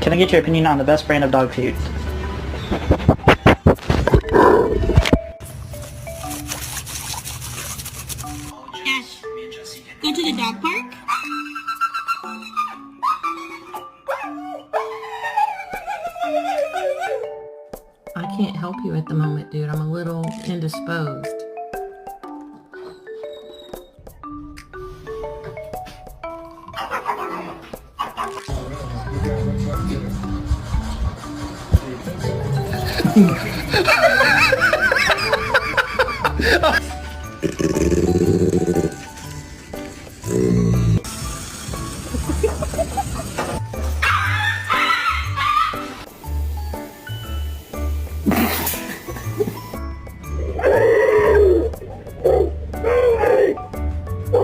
Can I get your opinion on the best brand of dog food? Ash, go to the dog park. I can't help you at the moment, dude. I'm a little indisposed.